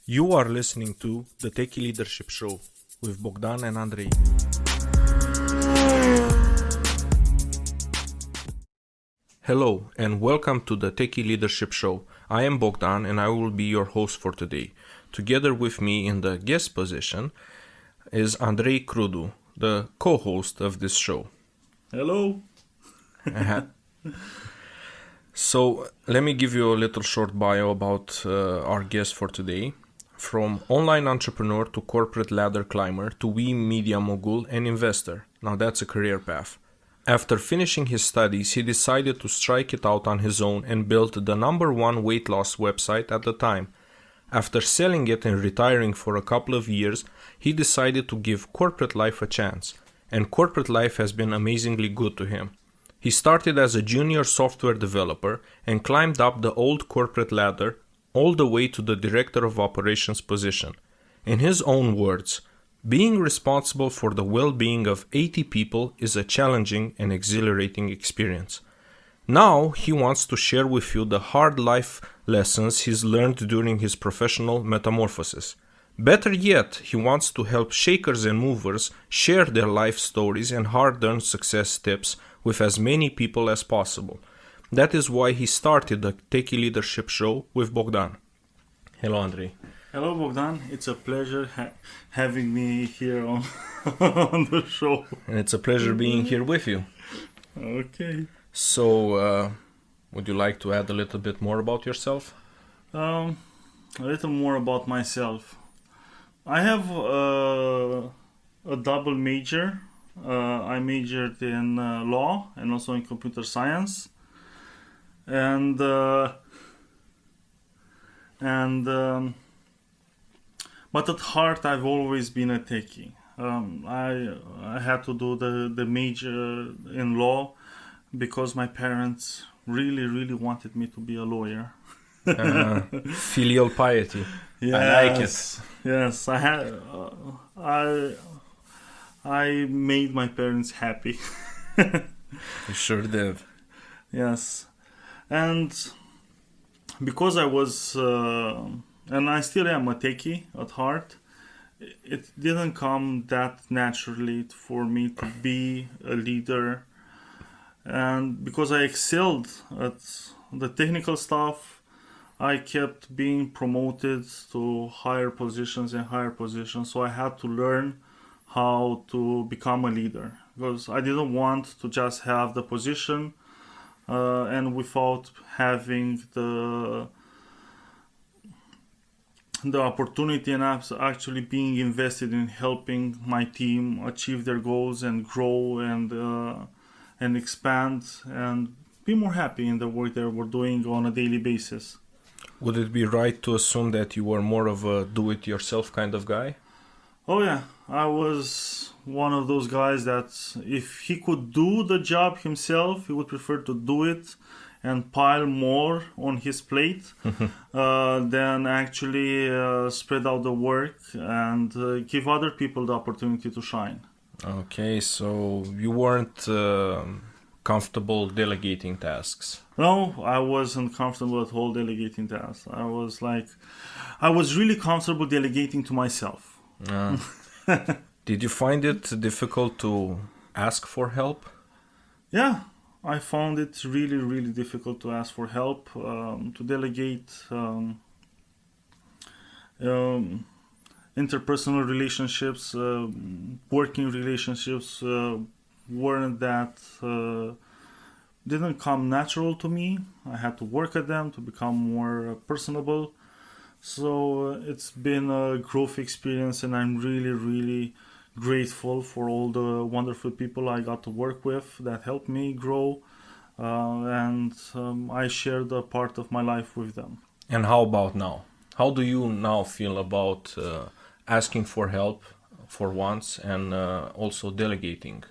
You are listening to the Techie Leadership Show with Bogdan and Andrei. Hello and welcome to the Techie Leadership Show. I am Bogdan and I will be your host for today. Together with me in the guest position is Andrei Crudu, the co-host of this show. Hello. So let me give you a little short bio about our guest for today. From online entrepreneur to corporate ladder climber to media mogul and investor. Now that's a career path. After finishing his studies, he decided to strike it out on his own and built the #1 weight loss website at the time. After selling it and retiring for a couple of years, he decided to give corporate life a chance. And corporate life has been amazingly good to him. He started as a junior software developer and climbed up the old corporate ladder all the way to the director of operations position. In his own words, being responsible for the well-being of 80 people is a challenging and exhilarating experience. Now he wants to share with you the hard life lessons he's learned during his professional metamorphosis. Better yet, he wants to help shakers and movers share their life stories and hard-earned success tips with as many people as possible. That is why he started the Techie Leadership Show with Bogdan. Hello, Andrei. Hello, Bogdan. It's a pleasure having me here on, on the show. And it's a pleasure being here with you. Okay. So, would you like to add a little bit more about yourself? A little more about myself. I have a double major. I majored in law and also in computer science. But at heart, I've always been a techie. I had to do the major in law because my parents really wanted me to be a lawyer. Filial piety. Yes, I like it. Yes, I made my parents happy. You sure did. Yes. And because I was, and I still am a techie at heart, it didn't come that naturally for me to be a leader. And because I excelled at the technical stuff, I kept being promoted to higher positions. So I had to learn how to become a leader because I didn't want to just have the position and without having the opportunity and actually being invested in helping my team achieve their goals and grow and expand and be more happy in the work that we're doing on a daily basis. Would it be right to assume that you were more of a do-it-yourself kind of guy? Oh yeah, I was one of those guys that if he could do the job himself, he would prefer to do it and pile more on his plate than actually spread out the work and give other people the opportunity to shine. Okay, so you weren't comfortable delegating tasks. No, I wasn't comfortable at all delegating tasks. I was really comfortable delegating to myself. Did you find it difficult to ask for help? Yeah, I found it really difficult to ask for help, to delegate interpersonal relationships, working relationships weren't that, didn't come natural to me. I had to work at them to become more personable. So it's been a growth experience and I'm really grateful for all the wonderful people I got to work with that helped me grow and I shared a part of my life with them. And how about now? How do you now feel about asking for help for once and also delegating?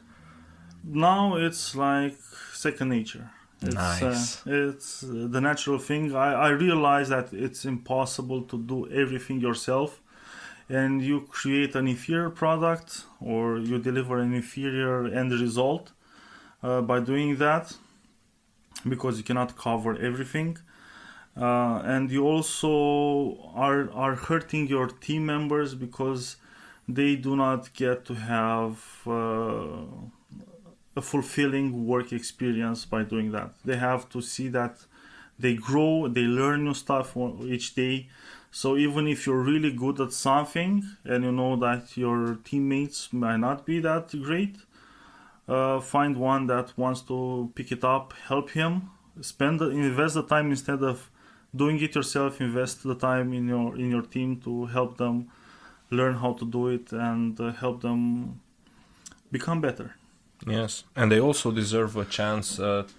Now it's like second nature. Nice. It's the natural thing. I realize that it's impossible to do everything yourself, and you create an inferior product or you deliver an inferior end result by doing that because you cannot cover everything. and you also are hurting your team members because they do not get to have a fulfilling work experience by doing that. They have to see that they grow, they learn new stuff each day. So even if you're really good at something and you know that your teammates might not be that great, find one that wants to pick it up, help him, invest the time instead of doing it yourself. Invest the time in your team to help them learn how to do it and help them become better. Yes, and they also deserve a chance at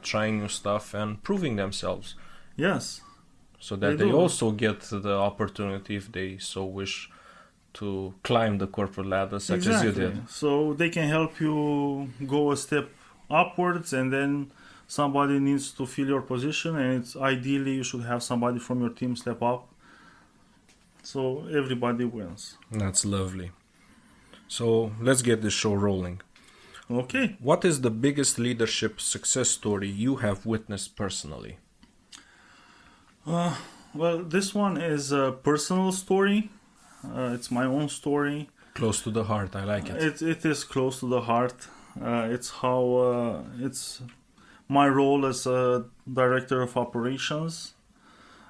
trying new stuff and proving themselves. Yes. So that they also get the opportunity, if they so wish, to climb the corporate ladder, such as you did. So they can help you go a step upwards, and then somebody needs to fill your position, and it's ideally you should have somebody from your team step up. So everybody wins. That's lovely. So let's get this show rolling. Okay. What is the biggest leadership success story you have witnessed personally? Well, this one is a personal story. It's my own story. Close to the heart, I like it. It is close to the heart. It's my role as a director of operations.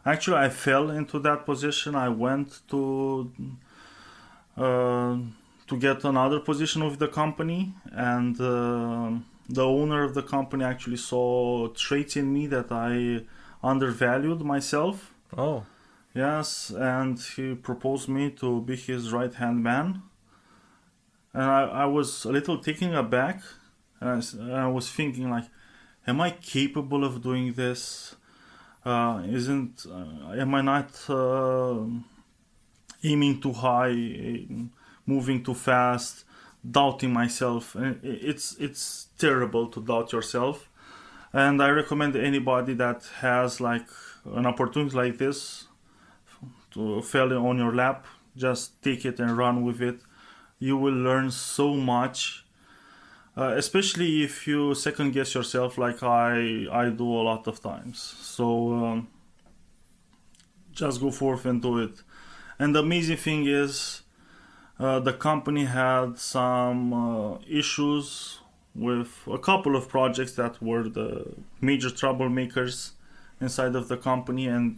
Actually, I fell into that position. I went to get another position with the company, and the owner of the company actually saw traits in me that I undervalued myself. Oh. Yes, and he proposed me to be his right-hand man. And I was a little taken aback. And I was thinking, like, am I capable of doing this? Am I not aiming too high, moving too fast, doubting myself? And it's terrible to doubt yourself. And I recommend anybody that has like an opportunity like this to fall on your lap, just take it and run with it. You will learn so much, especially if you second guess yourself like I do a lot of times. So just go forth and do it. And the amazing thing is the company had some issues with a couple of projects that were the major troublemakers inside of the company, and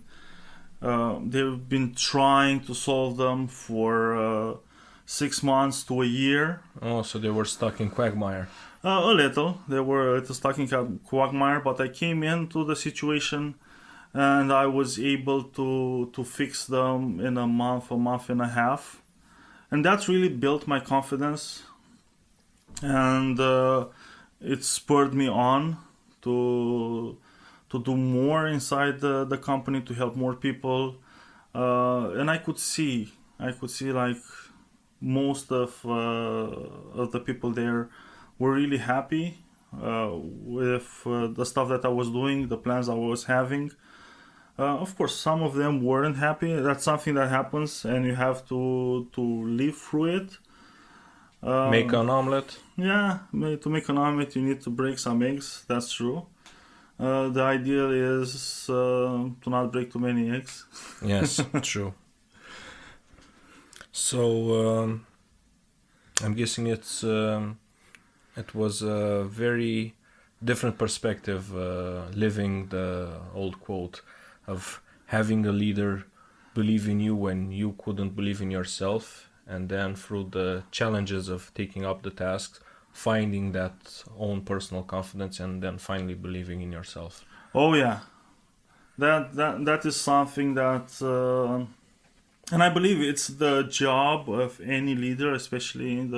they've been trying to solve them for 6 months to a year. Oh, so they were stuck in quagmire. A little. They were a little stuck in quagmire, but I came into the situation and I was able to fix them in a month and a half. And that really built my confidence, and it spurred me on to do more inside the company, to help more people. And I could see like most of the people there were really happy with the stuff that I was doing, the plans I was having. Of course, some of them weren't happy. That's something that happens, and you have to live through it. Make an omelet? Yeah, to make an omelet, you need to break some eggs. That's true. The ideal is to not break too many eggs. Yes, true. So I'm guessing it was a very different perspective, living the old quote of having a leader believe in you when you couldn't believe in yourself, and then through the challenges of taking up the tasks, finding that own personal confidence, and then finally believing in yourself. Oh yeah, that is something that, and I believe it's the job of any leader, especially in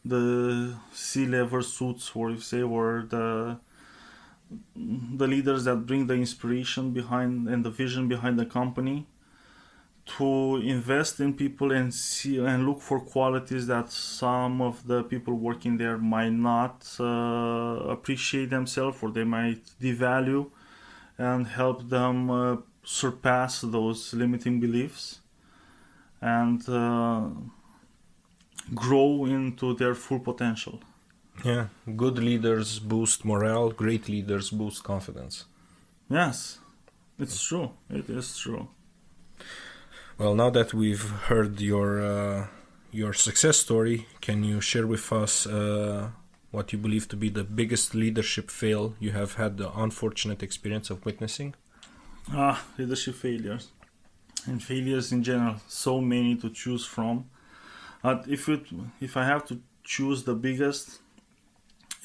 the C-level suits, or you say, or the leaders that bring the inspiration behind and the vision behind the company, to invest in people and see and look for qualities that some of the people working there might not appreciate themselves, or they might devalue, and help them surpass those limiting beliefs and grow into their full potential. Yeah, good leaders boost morale, great leaders boost confidence. Yes, It's true. It is true. Well, now that we've heard your success story, can you share with us what you believe to be the biggest leadership fail you have had the unfortunate experience of witnessing? Leadership failures and failures in general. So many to choose from. But if I have to choose the biggest,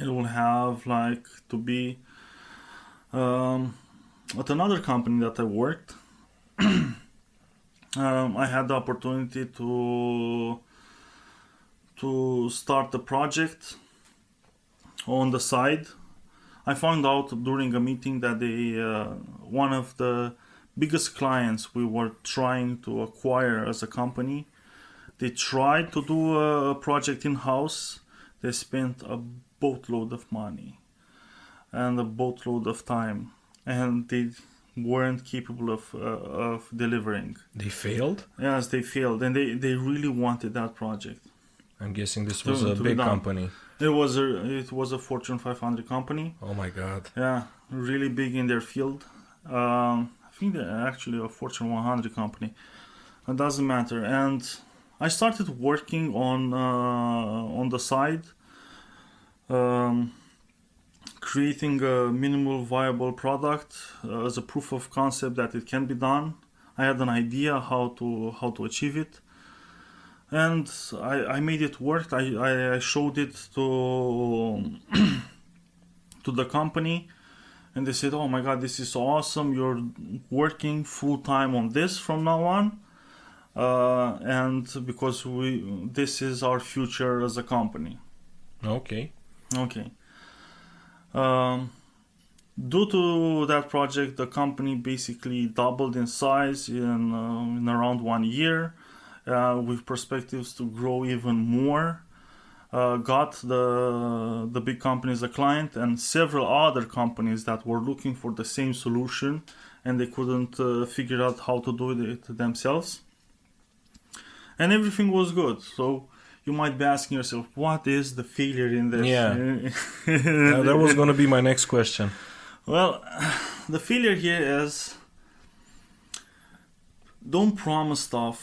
it will have like to be at another company that I worked. I had the opportunity to start a project on the side. I found out during a meeting that one of the biggest clients we were trying to acquire as a company, they tried to do a project in-house. They spent a boatload of money and a boatload of time, and they weren't capable of delivering. They failed? Yes, they failed, and they really wanted that project. I'm guessing this was a big company. It was a Fortune 500 company. Oh my God. Yeah, really big in their field. I think they're actually a Fortune 100 company. It doesn't matter. And I started working on the side, creating a minimal viable product as a proof of concept that it can be done. I had an idea how to achieve it, and I made it work. I showed it to to the company, and they said, "Oh my God, this is awesome! You're working full time on this from now on." And because this is our future as a company. Okay. Due to that project, the company basically doubled in size in around 1 year, with perspectives to grow even more. Got the big company as a client, and several other companies that were looking for the same solution, and they couldn't figure out how to do it themselves. And everything was good. So you might be asking yourself, what is the failure in this? Yeah. That was going to be my next question. Well, the failure here is don't promise stuff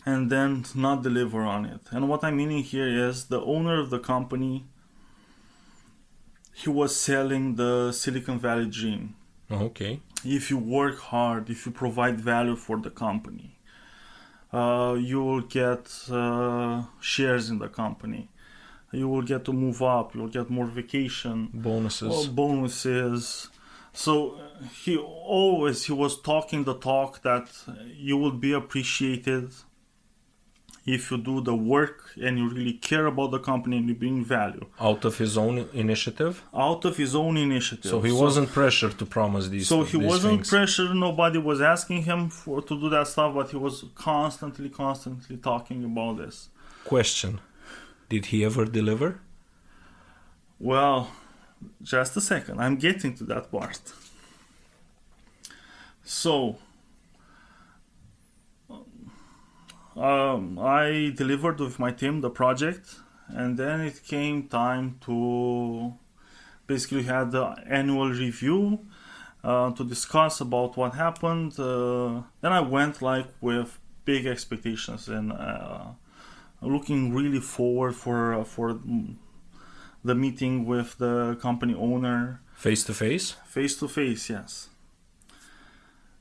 and then not deliver on it. And what I'm meaning here is the owner of the company, he was selling the Silicon Valley dream. Okay. If you work hard, if you provide value for the company, you will get shares in the company. You will get to move up. You will get more vacation. Bonuses. So he was talking the talk that you will be appreciated if you do the work and you really care about the company and you bring value. Out of his own initiative? Out of his own initiative. So he wasn't pressured to promise these things. So he wasn't pressured. Nobody was asking him to do that stuff, but he was constantly talking about this. Question. Did he ever deliver? Well, just a second. I'm getting to that part. So, I delivered with my team the project, and then it came time to basically had the annual review to discuss about what happened. Then I went like with big expectations and looking really forward for the meeting with the company owner. Face to face? Face to face, yes.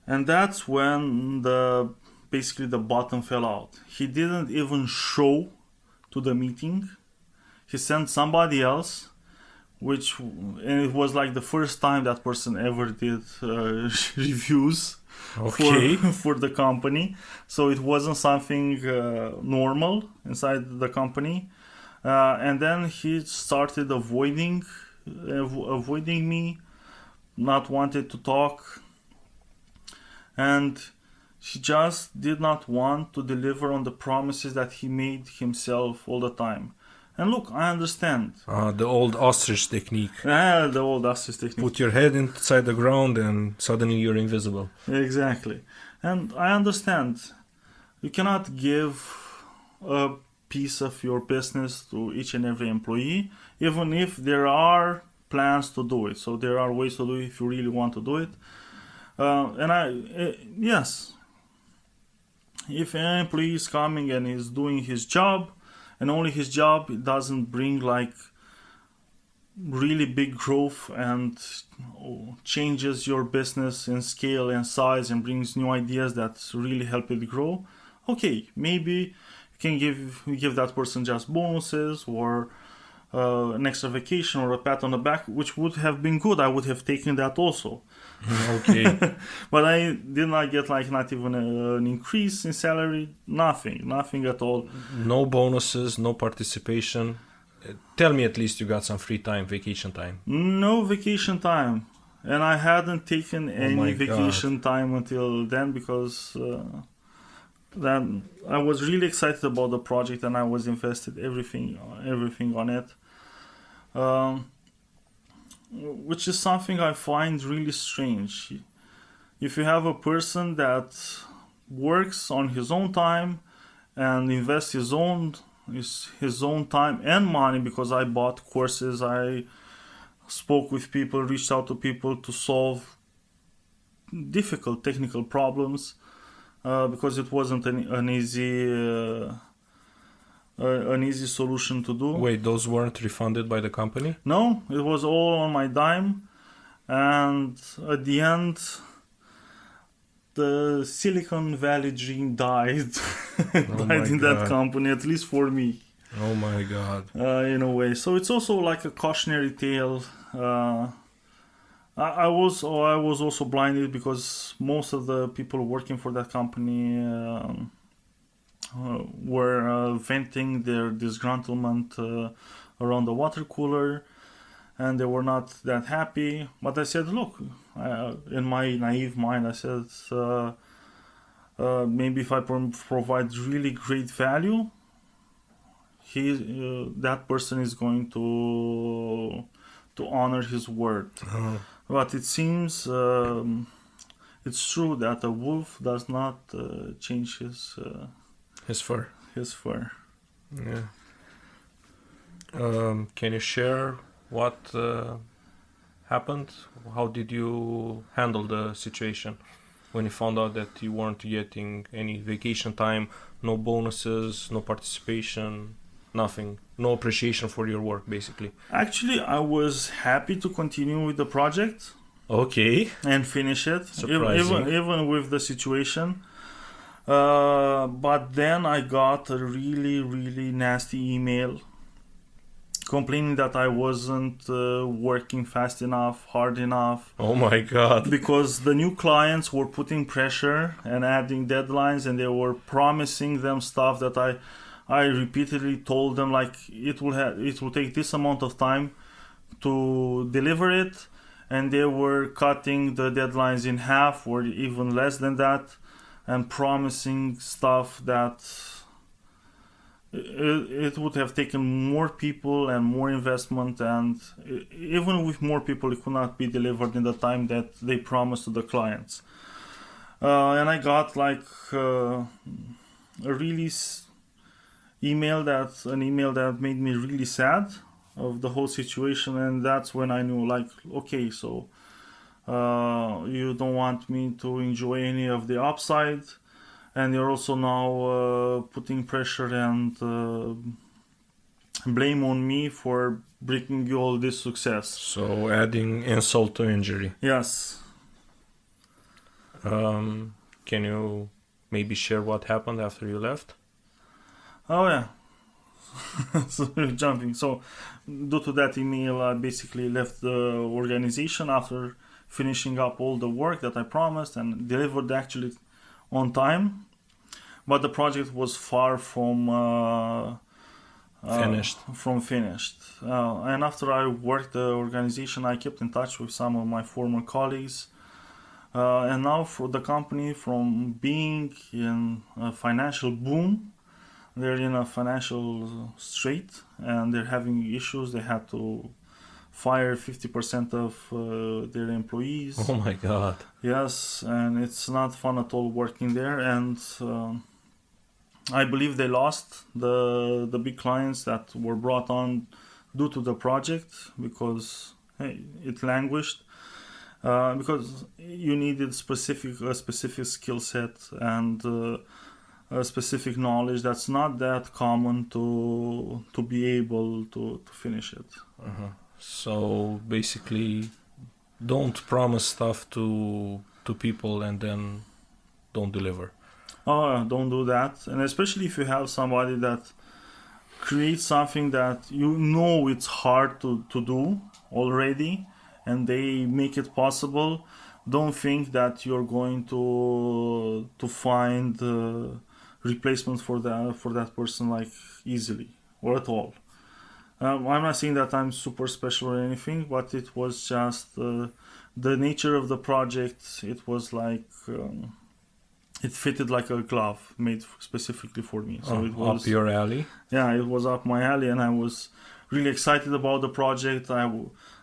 And that's when basically the bottom fell out. He didn't even show to the meeting. He sent somebody else, and it was like the first time that person ever did reviews for the company. So it wasn't something normal inside the company. And then he started avoiding me, not wanted to talk, and he just did not want to deliver on the promises that he made himself all the time. And look, I understand. The old ostrich technique. Yeah, the old ostrich technique. Put your head inside the ground and suddenly you're invisible. Exactly. And I understand. You cannot give a piece of your business to each and every employee, even if there are plans to do it. So there are ways to do it if you really want to do it. Yes, if an employee is coming and is doing his job, and only his job, it doesn't bring like really big growth and changes your business in scale and size and brings new ideas that really help it grow, okay, maybe you can give that person just bonuses or an extra vacation or a pat on the back, which would have been good. I would have taken that also. Okay. But I did not get like not even an increase in salary, nothing at all. No bonuses, no participation. Tell me at least you got some free time, vacation time. No vacation time. And I hadn't taken my any God. vacation time until then because then I was really excited about the project and I was invested everything on it. Which is something I find really strange. If you have a person that works on his own time and invests his own time and money, because I bought courses, I spoke with people, reached out to people to solve difficult technical problems, because it wasn't an easy solution to do. Wait, those weren't refunded by the company? No, it was all on my dime, and at the end, the Silicon Valley dream died. Died in that company, at least for me. Oh my God. In a way. So it's also like a cautionary tale. I was also blinded because most of the people working for that company were venting their disgruntlement around the water cooler, and they were not that happy. But I said, look, in my naive mind, I said, maybe if I provide really great value, that person is going to honor his word. Uh-huh. But it seems it's true that a wolf does not change his fur. His fur. Yeah. Can you share what happened? How did you handle the situation when you found out that you weren't getting any vacation time, no bonuses, no participation, nothing, no appreciation for your work, basically? Actually, I was happy to continue with the project. Okay. And finish it, even with the situation. But then I got a really, really nasty email complaining that I wasn't working fast enough, hard enough. Oh my God. Because the new clients were putting pressure and adding deadlines, and they were promising them stuff that I repeatedly told them, like, it will take this amount of time to deliver it, and they were cutting the deadlines in half or even less than that, and promising stuff that it would have taken more people and more investment, and even with more people it could not be delivered in the time that they promised to the clients. And I got like a really email that made me really sad of the whole situation, and that's when I knew, like, okay, so you don't want me to enjoy any of the upside, and you're also now putting pressure and blame on me for bringing you all this success. So adding insult to injury. Yes. Can you maybe share what happened after you left? Oh yeah. So jumping. So due to that email, I basically left the organization after finishing up all the work that I promised and delivered actually on time. But the project was far from finished. And after I worked the organization, I kept in touch with some of my former colleagues. And now for the company, from being in a financial boom, they're in a financial strait and they're having issues. They had to fire 50% of their employees. Oh my God. Yes, and it's not fun at all working there. And I believe they lost the big clients that were brought on due to the project because, hey, it languished. because you needed a specific skill set and a specific knowledge that's not that common to be able to finish it. So basically, don't promise stuff to people and then don't deliver. Oh, don't do that. And especially if you have somebody that creates something that you know it's hard to do already and they make it possible, don't think that you're going to find replacement for that person like easily or at all. I'm not saying that I'm super special or anything, but it was just the nature of the project. It was like it fitted like a glove made specifically for me. So it was up your alley. Yeah, it was up my alley, and I was really excited about the project. I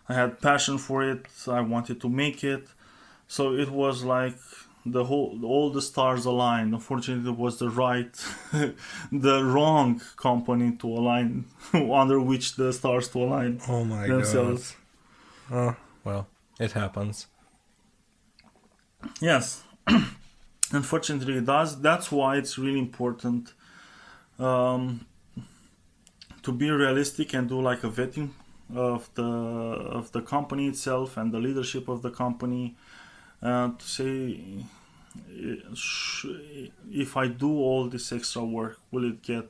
had passion for it. I wanted to make it. So it was like all the stars aligned. Unfortunately, it was the wrong company to align under which the stars to align Oh my themselves. God. Well, it happens. Yes, unfortunately it does. That's why it's really important to be realistic and do like a vetting of the company itself and the leadership of the company, to say if I do all this extra work, will it get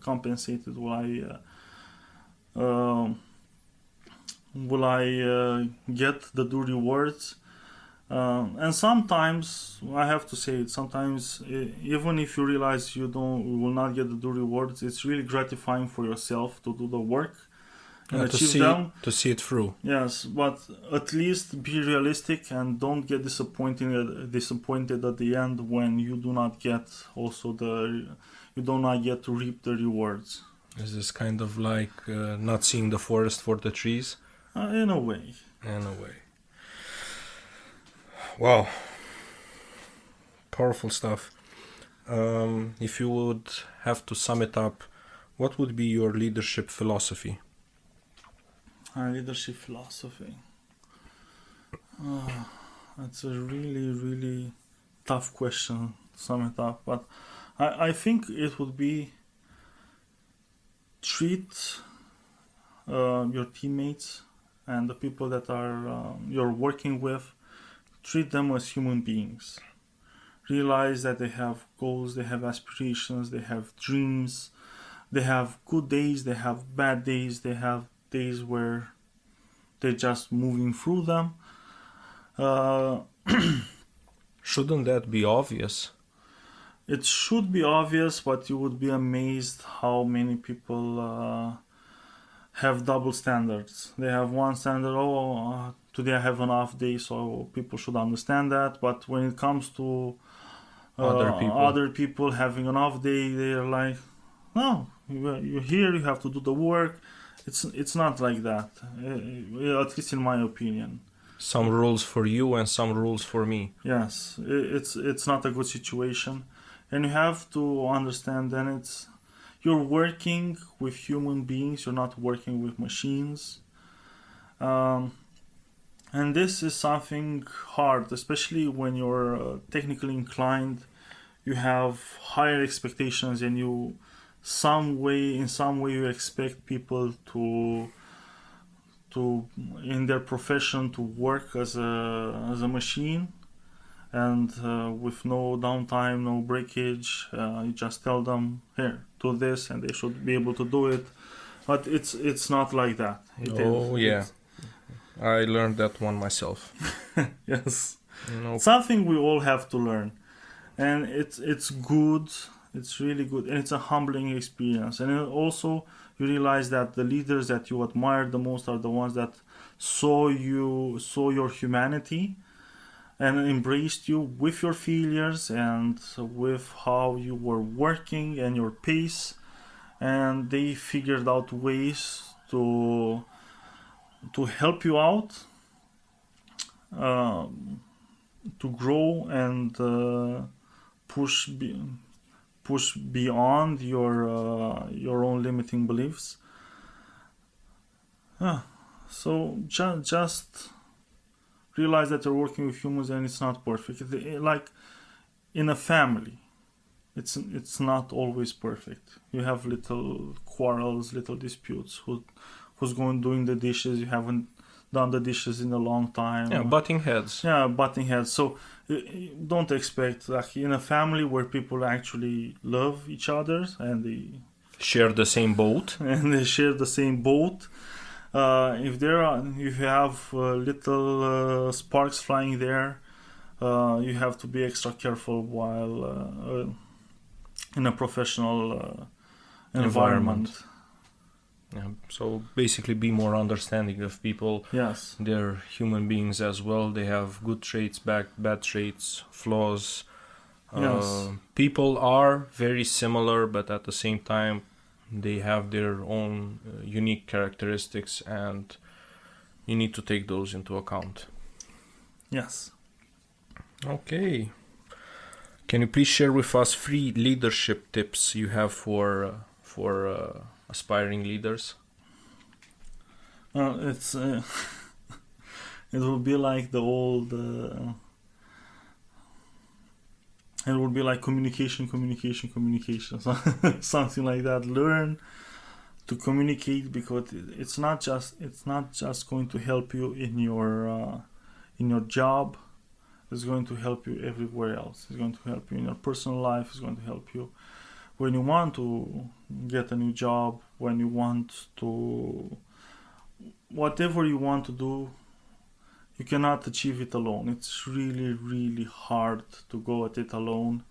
compensated? Will I get the due rewards? And sometimes I have to say it. Sometimes even if you realize you will not get the due rewards, it's really gratifying for yourself to do the work and achieve them. To see it through. Yes, but at least be realistic and don't get disappointed at the end when you do not get to reap the rewards. Is this kind of like not seeing the forest for the trees? In a way. In a way. Wow. Powerful stuff. If you would have to sum it up, what would be your leadership philosophy? Leadership philosophy. That's a really, really tough question to sum it up. But I think it would be treat your teammates and the people that are you're working with, treat them as human beings. Realize that they have goals, they have aspirations, they have dreams, they have good days, they have bad days, they have days where they're just moving through them. Shouldn't that be obvious? It should be obvious, but you would be amazed how many people have double standards. They have one standard, today I have an off day, so people should understand that. But when it comes to other people having an off day, they're like, no, you're here, you have to do the work. It's not like that, at least in my opinion. Some rules for you and some rules for me. Yes, it's not a good situation, and you have to understand that you're working with human beings. You're not working with machines, and this is something hard, especially when you're technically inclined. You have higher expectations, and in some way you expect people to in their profession to work as a machine, and with no downtime, no breakage. You just tell them, here, do this, and they should be able to do it. But it's not like that. I learned that one myself. Yes. Nope. Something we all have to learn, and it's good. It's really good, and it's a humbling experience. And also, you realize that the leaders that you admire the most are the ones that saw your humanity and embraced you with your failures and with how you were working and your pace, and they figured out ways to help you out, to grow and push beyond your own limiting beliefs. So just realize that you're working with humans and it's not perfect. Like in a family, it's not always perfect. You have little quarrels, little disputes. Who's going doing the dishes? You haven't done the dishes in a long time. Yeah, butting heads. Yeah, butting heads. So don't expect, like in a family where people actually love each other and they Share the same boat. and they share the same boat. If you have little sparks flying there, you have to be extra careful while in a professional environment. Yeah, so basically be more understanding of people. Yes. They're human beings as well. They have good traits, bad traits, flaws. Yes. People are very similar, but at the same time, they have their own unique characteristics, and you need to take those into account. Yes. Okay. Can you please share with us 3 leadership tips you have for aspiring leaders? It's it will be like the old. It would be like communication, something like that. Learn to communicate, because it's not just going to help you in your job. It's going to help you everywhere else. It's going to help you in your personal life. It's going to help you when you want to get a new job, when you want to, whatever you want to do. You cannot achieve it alone. It's really, really hard to go at it alone.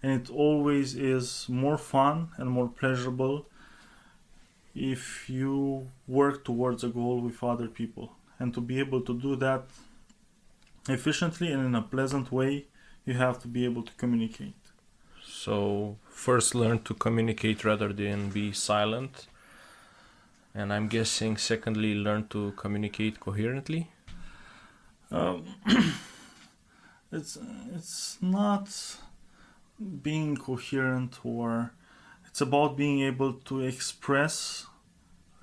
And it always is more fun and more pleasurable if you work towards a goal with other people. And to be able to do that efficiently and in a pleasant way, you have to be able to communicate. So first learn to communicate rather than be silent. And I'm guessing secondly, learn to communicate coherently. It's not being coherent, or it's about being able to express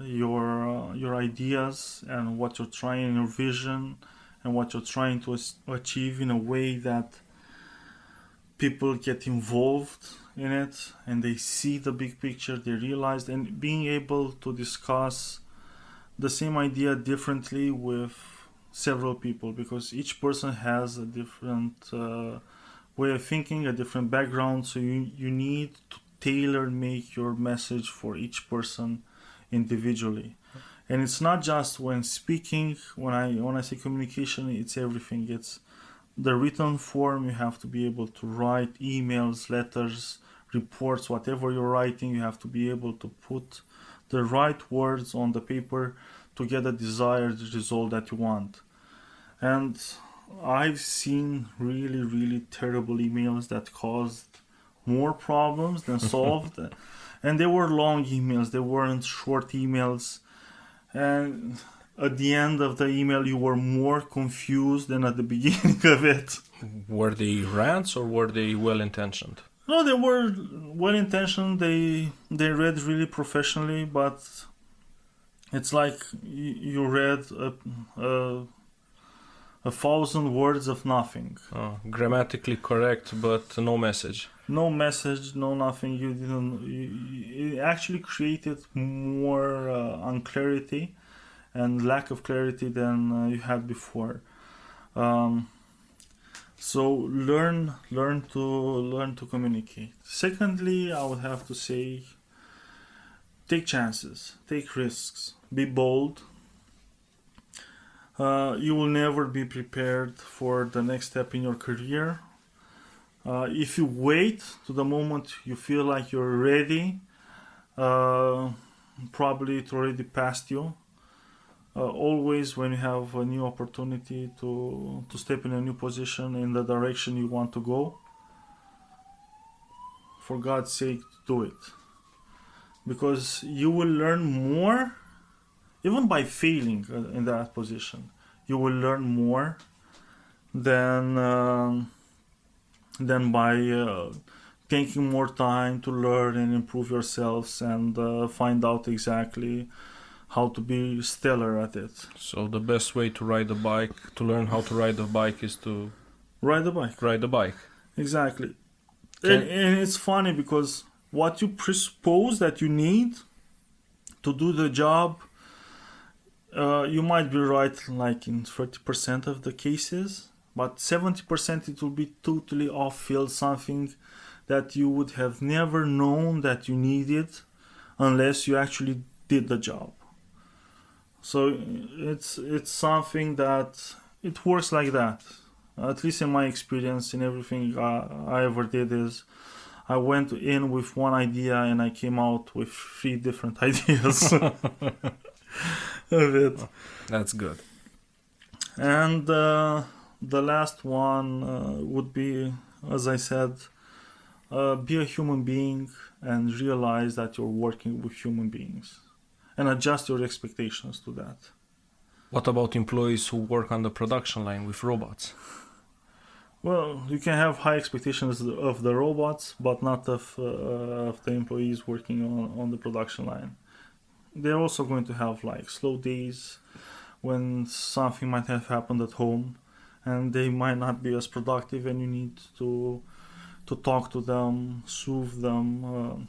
your ideas and what you're trying, your vision, and what you're trying to achieve in a way that people get involved in it and they see the big picture, they realize, and being able to discuss the same idea differently with several people, because each person has a different way of thinking, a different background, so you need to tailor make your message for each person individually. And it's not just when speaking. When I say communication, it's everything. It's the written form. You have to be able to write emails, letters, reports, whatever you're writing. You have to be able to put the right words on the paper to get a desired result that you want. And I've seen really, really terrible emails that caused more problems than solved. And they were long emails, they weren't short emails. And at the end of the email, you were more confused than at the beginning of it. Were they rants or were they well-intentioned? No, they were well-intentioned. They read really professionally, but it's like you read a 1,000 words of nothing. Grammatically correct, but no message. No message, no nothing. It actually created more unclarity and lack of clarity than you had before. So learn to communicate. Secondly, I would have to say, take chances, take risks, be bold. You will never be prepared for the next step in your career. If you wait to the moment you feel like you're ready, probably it already passed you. Always when you have a new opportunity to step in a new position in the direction you want to go, for God's sake, do it. Because you will learn more, even by failing in that position. You will learn more than by taking more time to learn and improve yourselves and find out exactly how to be stellar at it. So the best way to ride a bike, to learn how to ride a bike, is to Ride the bike. ride a bike. Exactly. Can- And it's funny because what you presuppose that you need to do the job, you might be right like in 30% of the cases, but 70% it will be totally off field, something that you would have never known that you needed unless you actually did the job. So it's something that it works like that. At least in my experience, in everything I ever did, is I went in with one idea and I came out with 3 different ideas of it. That's good. And the last one would be, as I said, be a human being and realize that you're working with human beings and adjust your expectations to that. What about employees who work on the production line with robots? Well, you can have high expectations of the robots, but not of the employees working on the production line. They're also going to have like slow days when something might have happened at home, and they might not be as productive, and you need to talk to them, soothe them,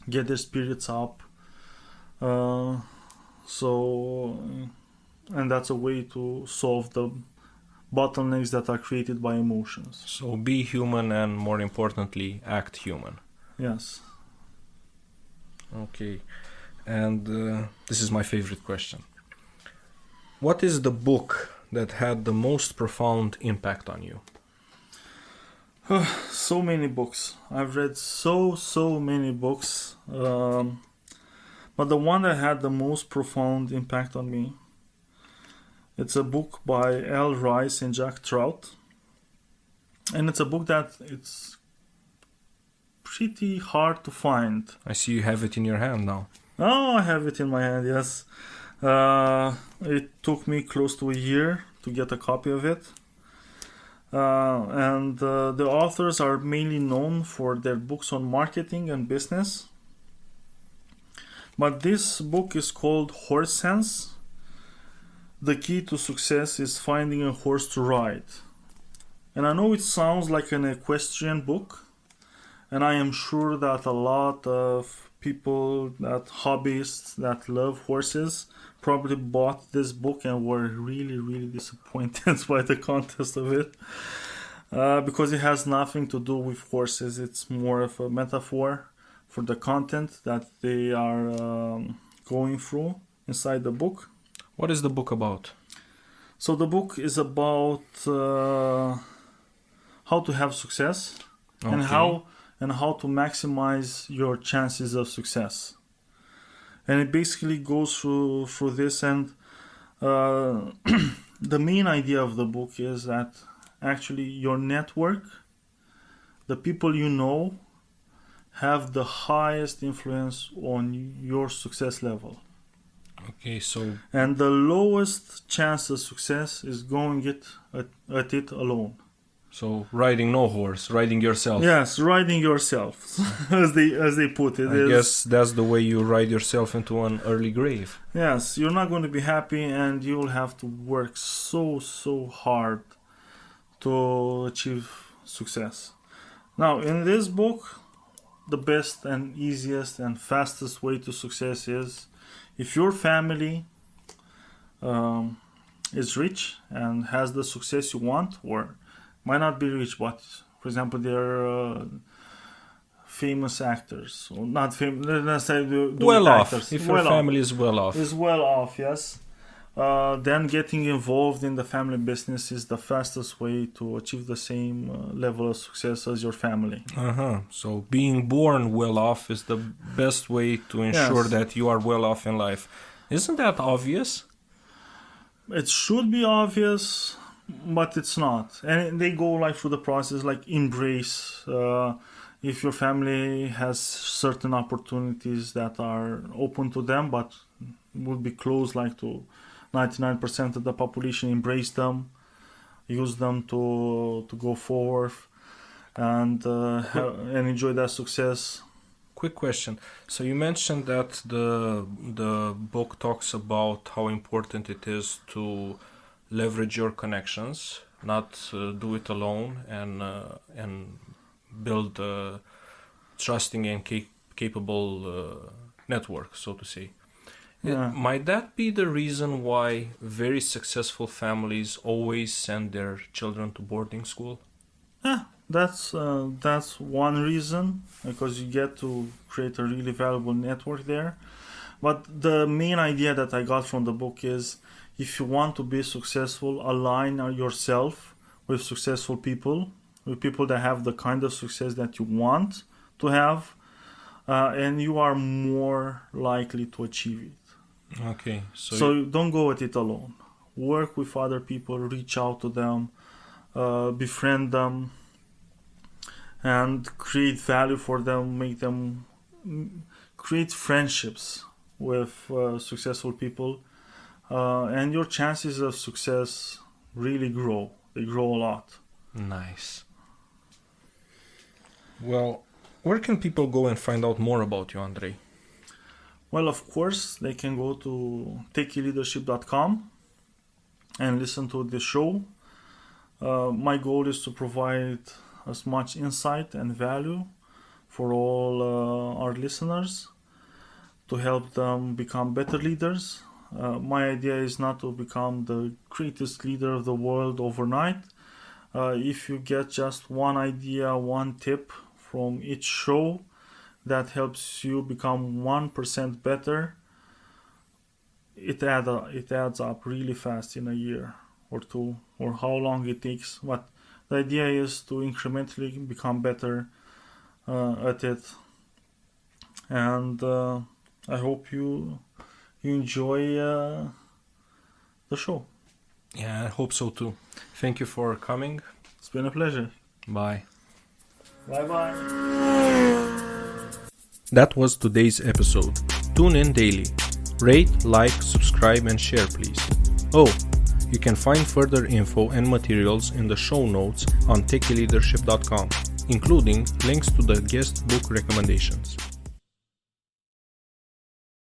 get their spirits up. And that's a way to solve the bottlenecks that are created by emotions. So be human and, more importantly, act human. Yes. Okay. And this is my favorite question. What is the book that had the most profound impact on you? So many books. I've read so many books. But the one that had the most profound impact on me, it's a book by Al Rice and Jack Trout. And it's a book that it's pretty hard to find. I see you have it in your hand now. Oh, I have it in my hand, yes. It took me close to a year to get a copy of it. And the authors are mainly known for their books on marketing and business. But this book is called Horse Sense. The key to success is finding a horse to ride. And I know it sounds like an equestrian book, and I am sure that a lot of people, that hobbyists that love horses, probably bought this book and were really disappointed by the content of it, because it has nothing to do with horses. It's more of a metaphor for the content that they are going through inside the book. What is the book about? So the book is about how to have success, Okay. and how to maximize your chances of success. And it basically goes through this, and the main idea of the book is that actually your network, the people you know, have the highest influence on your success level. Okay, so And the lowest chance of success is going at it alone. so riding no horse, riding yourself. Yes, riding yourself, as they put it. I guess that's the way you ride yourself into an early grave. Yes, you're not going to be happy, and you'll have to work so hard to achieve success. Now, in this book, the best and easiest and fastest way to success is if your family is rich and has the success you want, or might not be rich, but for example, they're famous actors, or not famous. Let's say Well off. actors. If your family is well off. Is well off, yes. Then getting involved in the family business is the fastest way to achieve the same level of success as your family. So being born well off is the best way to ensure Yes. that you are well off in life. Isn't that obvious? It should be obvious, but it's not. And they go like through the process, like embrace. If your family has certain opportunities that are open to them, but would be closed like to 99% of the population, embrace them, use them to go forward, and enjoy that success. quick question. So you mentioned that the book talks about how important it is to leverage your connections, not do it alone, and build a trusting and capable network, so to say. Yeah. Might that be the reason why very successful families always send their children to boarding school? Yeah, that's one reason, because you get to create a really valuable network there. But the main idea that I got from the book is, if you want to be successful, align yourself with successful people, with people that have the kind of success that you want to have, and you are more likely to achieve it. Okay, So don't go at it alone. Work with other people, reach out to them, befriend them, and create value for them, create friendships with successful people, and your chances of success really grow. They grow a lot. Nice. Well, where can people go and find out more about you, Andrei? Well, of course, they can go to techyleadership.com and listen to the show. My goal is to provide as much insight and value for all our listeners, to help them become better leaders. My idea is not to become the greatest leader of the world overnight. If you get just one idea, one tip from each show that helps you become 1% better, it adds up really fast in a year or two, or how long it takes. But the idea is to incrementally become better at it. And I hope you enjoy the show. Yeah, I hope so too. Thank you for coming. It's been a pleasure. Bye. Bye-bye. That was today's episode. Tune in daily. Rate, like, subscribe, and share, please. Oh, you can find further info and materials in the show notes on techyleadership.com, including links to the guest book recommendations.